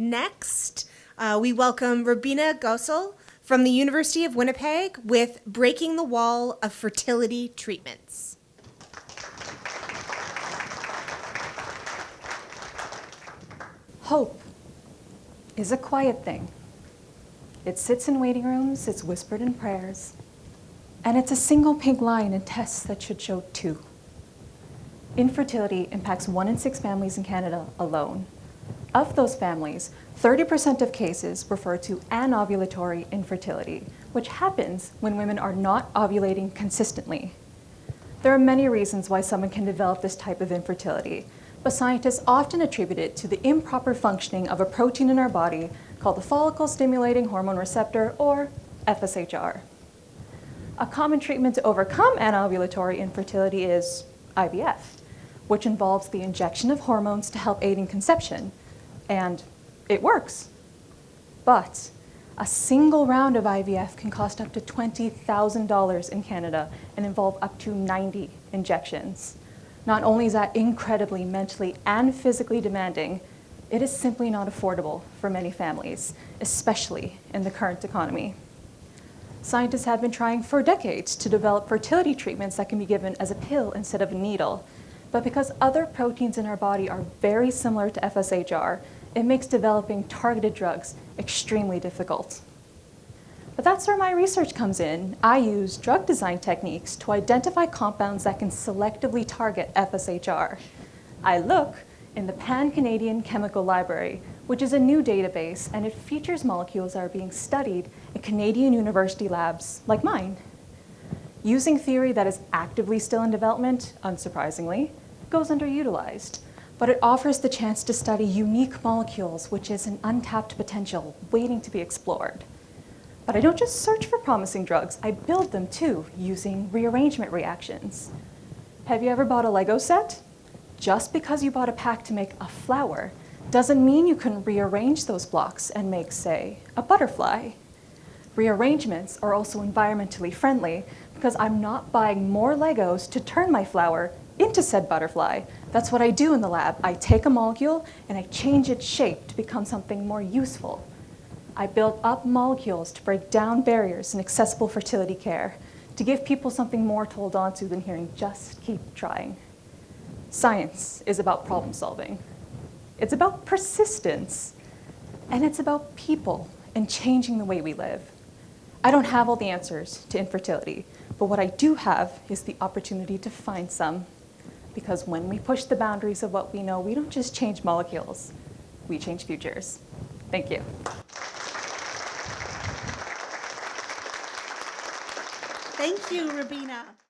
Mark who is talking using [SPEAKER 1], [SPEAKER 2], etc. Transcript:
[SPEAKER 1] Next, we welcome Rubeena Gosal from the University of Winnipeg with Breaking the Wall of Fertility Treatments.
[SPEAKER 2] Hope is a quiet thing. It sits in waiting rooms, it's whispered in prayers, and it's a single pink line in tests that should show two. Infertility impacts 1 in 6 families in Canada alone. Of those families, 30% of cases refer to anovulatory infertility, which happens when women are not ovulating consistently. There are many reasons why someone can develop this type of infertility, but scientists often attribute it to the improper functioning of a protein in our body called the follicle-stimulating hormone receptor, or FSHR. A common treatment to overcome anovulatory infertility is IVF, which involves the injection of hormones to help aid in conception. And it works. But a single round of IVF can cost up to $20,000 in Canada and involve up to 90 injections. Not only is that incredibly mentally and physically demanding, it is simply not affordable for many families, especially in the current economy. Scientists have been trying for decades to develop fertility treatments that can be given as a pill instead of a needle. But because other proteins in our body are very similar to FSHR, it makes developing targeted drugs extremely difficult. But that's where my research comes in. I use drug design techniques to identify compounds that can selectively target FSHR. I look in the Pan-Canadian Chemical Library, which is a new database, and it features molecules that are being studied in Canadian university labs like mine. Using theory that is actively still in development, unsurprisingly, goes underutilized. But it offers the chance to study unique molecules, which is an untapped potential waiting to be explored. But I don't just search for promising drugs, I build them too, using rearrangement reactions. Have you ever bought a Lego set? Just because you bought a pack to make a flower doesn't mean you can rearrange those blocks and make, say, a butterfly. Rearrangements are also environmentally friendly because I'm not buying more Legos to turn my flower into said butterfly. That's what I do in the lab. I take a molecule and I change its shape to become something more useful. I build up molecules to break down barriers in accessible fertility care, to give people something more to hold on to than hearing just keep trying. Science is about problem solving. It's about persistence. And it's about people and changing the way we live. I don't have all the answers to infertility, but what I do have is the opportunity to find some. Because when we push the boundaries of what we know, we don't just change molecules, we change futures. Thank you.
[SPEAKER 1] Thank you, Rubeena.